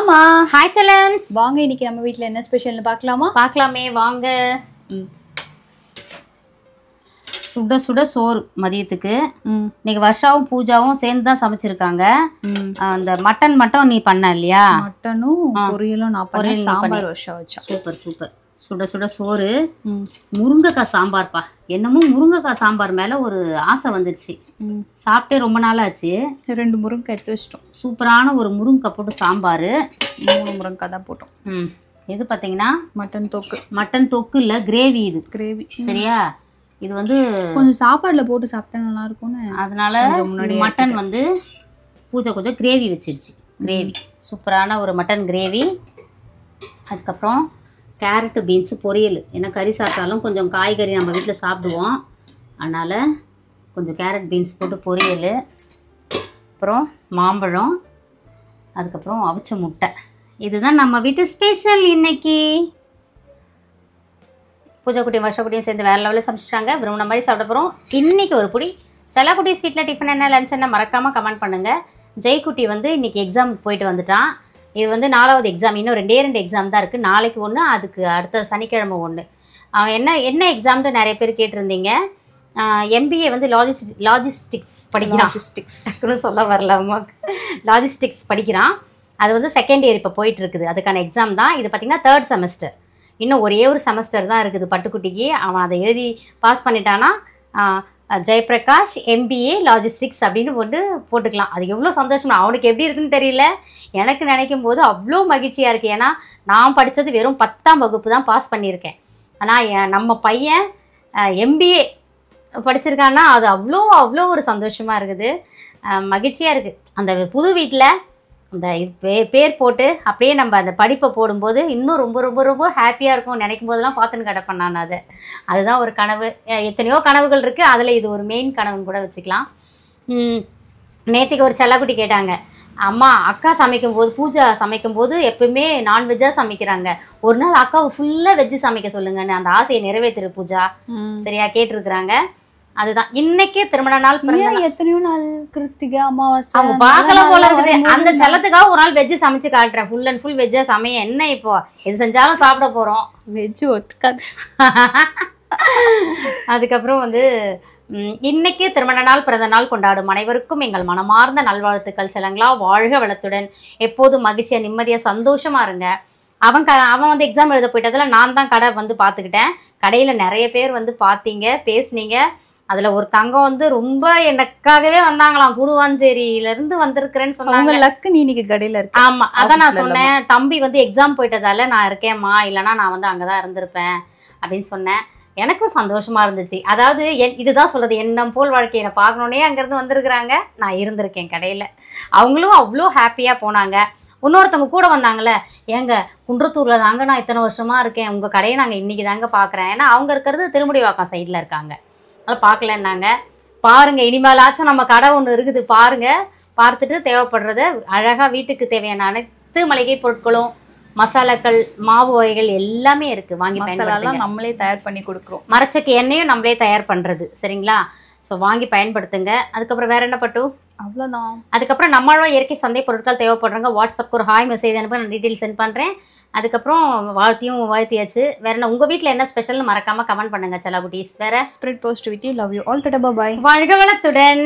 ஆமா. ஹாய் செல்லம்ஸ். வாங்க இன்னைக்கு நம்ம வீட்ல என்ன ஸ்பெஷல்னு பார்க்கலாமா? பார்க்கலாமே வாங்க. சுட சுட சோறு மதியத்துக்கு. இன்னைக்கு வர்ஷாவும் பூஜாவும் சேர்ந்து தான் சமைச்சிருக்காங்க. அந்த மட்டன் மட்டும் நீ பண்ண இல்லையா? மட்டனும் பொரியலும் நான் பண்ணேன். சாம்பார் வர்ஷா வச்சா. Super super. சுட சுட சோறு, முருங்கைக்காய் சாம்பார்ப்பா. என்னமோ முருங்கைக்காய் சாம்பார் மேலே ஒரு ஆசை வந்துருச்சு. சாப்பிட்டே ரொம்ப நாள் ஆச்சு. 2 முருங்கைக்காய் எடுத்து வச்சிட்டோம். சூப்பரான ஒரு முருங்கைக்காய் போட்டு சாம்பார். 3 முருங்கைக்காய் தான் போட்டோம். இது பார்த்தீங்கன்னா மட்டன் தொக்கு. மட்டன் தொக்கு இல்லை, கிரேவி. இது கிரேவி சரியா? இது வந்து கொஞ்சம் சாப்பாடுல போட்டு சாப்பிட்டா நல்லா இருக்கும்னு அதனால மட்டன் வந்து பூஜை கொஞ்சம் கிரேவி வச்சிருச்சு. கிரேவி சூப்பரான ஒரு மட்டன் கிரேவி. அதுக்கப்புறம் கேரட்டு பீன்ஸு பொரியல். ஏன்னா கறி சாப்பிட்டாலும் கொஞ்சம் காய்கறி நம்ம வீட்டில் சாப்பிடுவோம், அதனால் கொஞ்சம் கேரட் பீன்ஸ் போட்டு பொரியல். அப்புறம் மாம்பழம், அதுக்கப்புறம் அவிச்ச முட்டை. இதுதான் நம்ம வீட்டு ஸ்பெஷல் இன்னைக்கு. பூஜா குட்டியும் வருஷா குட்டியும் சேர்ந்து வேறு லெவலில் சமைச்சிட்டாங்க. விரும்பின மாதிரி சாப்பிட போகிறோம். இன்றைக்கி ஒரு புடி செல்லக்குட்டி ஸ்வீட்டில் டிஃபன் என்ன, லஞ்ச் என்ன மறக்காமல் கமெண்ட் பண்ணுங்கள். ஜெய்குட்டி வந்து இன்றைக்கி எக்ஸாமுக்கு போயிட்டு வந்துட்டான். இது வந்து 4வது எக்ஸாம். இன்னும் 2 எக்ஸாம் தான் இருக்குது. நாளைக்கு ஒன்று, அதுக்கு அடுத்த சனிக்கிழமை ஒன்று. அவன் என்ன எக்ஸாம்னு நிறைய பேர் கேட்டிருந்தீங்க. எம்பிஏ வந்து லாஜிஸ்டிக்ஸ் படிக்கிறான். லாஜிஸ்டிக்ஸ் சொல்ல வரல அம்மாவுக்கு. லாஜிஸ்டிக்ஸ் படிக்கிறான். அது வந்து செகண்ட் இயர் இப்போ போயிட்டுருக்குது. அதுக்கான எக்ஸாம் தான் இது. பார்த்திங்கன்னா 3rd செமஸ்டர். இன்னும் ஒரே ஒரு செமஸ்டர் தான் இருக்குது பட்டுக்குட்டிக்கு. அவன் அதை எழுதி பாஸ் பண்ணிட்டானா ஜெயபிரகாஷ் எம்பிஏ லாஜிஸ்டிக்ஸ் அப்படின்னு போட்டுக்கலாம். அது எவ்வளோ சந்தோஷம். அவனுக்கு எப்படி இருக்குன்னு தெரியல, எனக்கு நினைக்கும் போது அவ்வளோ மகிழ்ச்சியாக இருக்குது. ஏன்னா நான் படித்தது வெறும் 10ஆம் வகுப்பு தான் பாஸ் பண்ணியிருக்கேன். ஆனால் நம்ம பையன் எம்பிஏ படிச்சிருக்கான்னா அது அவ்வளோ ஒரு சந்தோஷமாக இருக்குது, மகிழ்ச்சியாக இருக்குது. அந்த புது வீட்டில் அந்த பேர் போட்டு அப்படியே நம்ம அந்த படிப்பை போடும்போது இன்னும் ரொம்ப ரொம்ப ரொம்ப ஹாப்பியாக இருக்கும். நினைக்கும் போதெல்லாம் பார்த்துன்னு கிடப்பேன் நான். அதுதான் ஒரு கனவு. எத்தனையோ கனவுகள் இருக்குது, அதில் இது ஒரு மெயின் கனவுன்னு கூட வச்சுக்கலாம். நேற்றுக்கு ஒரு செல்லக்குட்டி கேட்டாங்க, அம்மா அக்கா சமைக்கும்போது, பூஜா சமைக்கும்போது எப்பவுமே நான்வெஜ்ஜாக சமைக்கிறாங்க, ஒரு நாள் அக்காவை ஃபுல்லாக வெஜ்ஜு சமைக்க சொல்லுங்கன்னு. அந்த ஆசையை நிறைவேற்றிரு பூஜா, சரியா? கேட்டிருக்கிறாங்க. அதுதான் இன்னைக்கு திருமண நாள். எத்தனையோ நாள் கிருத்திகை அமாவாசை அவங்க பார்க்கலாம் போல இருக்குது. அந்த செல்லத்துக்காக ஒரு நாள் வெஜ்ஜு சமைச்சு காட்டுறேன். ஃபுல் அண்ட் ஃபுல் வெஜ்ஜா சமைய. என்ன இப்போ எது செஞ்சாலும் சாப்பிட போறோம். வெஜ்ஜு ஒத்துக்காது. அதுக்கப்புறம் வந்து இன்னைக்கு திருமண நாள், பிறந்த நாள் கொண்டாடும் அனைவருக்கும் எங்கள் மனமார்ந்த நல்வாழ்த்துக்கள். செல்லங்களா, வாழ்க வளத்துடன் எப்போதும் மகிழ்ச்சியா நிம்மதியா சந்தோஷமா இருங்க. அவன் வந்து எக்ஸாம் எழுத போயிட்டதில் நான் தான் கடை வந்து பார்த்துக்கிட்டேன். கடையில் நிறைய பேர் வந்து பார்த்தீங்க, பேசுனீங்க. அதில் ஒரு தங்கம் வந்து ரொம்ப எனக்காகவே வந்தாங்களாம். கூடுவாஞ்சேரியிலேருந்து வந்திருக்கிறேன்னு சொன்னாங்க. லக்கு நீ இன்னைக்கு கடையில் இருக்க. ஆமாம், அதான் நான் சொன்னேன். தம்பி வந்து எக்ஸாம் போயிட்டதால நான் இருக்கேம்மா, இல்லைனா நான் வந்து அங்கே தான் இருந்திருப்பேன் அப்படின்னு சொன்னேன். எனக்கும் சந்தோஷமாக இருந்துச்சு. அதாவது இதுதான் சொல்கிறது, எண்ணம் போல் வாழ்க்கை. என்னை பார்க்கணுன்னே அங்கேருந்து வந்திருக்கிறாங்க, நான் இருந்திருக்கேன் கடையில். அவங்களும் அவ்வளோ ஹாப்பியாக போனாங்க. இன்னொருத்தவங்க கூட வந்தாங்களே, ஏங்க குன்றத்தூரில் தாங்க நான் இத்தனை வருஷமாக இருக்கேன், உங்கள் கடையை நாங்கள் இன்றைக்கி தாங்க பார்க்குறேன். ஏன்னா அவங்க இருக்கிறது திருமுடிவாக்கம் சைடில் இருக்காங்க, அதனால் பார்க்கலன்னாங்க. பாருங்கள், இனிமேலாச்சும் நம்ம கடை ஒன்று இருக்குது பாருங்கள். பார்த்துட்டு தேவைப்படுறத அழகாக வீட்டுக்கு தேவையான அனைத்து மளிகை பொருட்களும், மசாலாக்கள், மாவு வகைகள் எல்லாமே இருக்குது. வாங்கி பயன்படுத்தலாம். நம்மளே தயார் பண்ணி கொடுக்குறோம். மரச்சக்கு எண்ணெயும் நம்மளே தயார் பண்ணுறது, சரிங்களா? ஸோ வாங்கி பயன்படுத்துங்க. அதுக்கப்புறம் வேறு என்ன பட்டு? அவ்வளோதான். அதுக்கப்புறம் நம்மளோட இயற்கை சந்தை பொருட்கள் தேவைப்படுறாங்க. வாட்ஸ்அப்க்கு ஒரு ஹாய் மெசேஜ் அனுப்ப, நான் டீட்டெயில் சென்ட் பண்ணுறேன். அதுக்கப்புறம் வாழ்த்தியாச்சு. வேறு என்ன உங்கள் வீட்டில் என்ன ஸ்பெஷல்னு மறக்காமல் கமெண்ட் பண்ணுங்கள் செல்லக்குட்டீஸ். வேறு spread positivity. Love you all. Tata, bye. வாழ்க வளத்துடன்.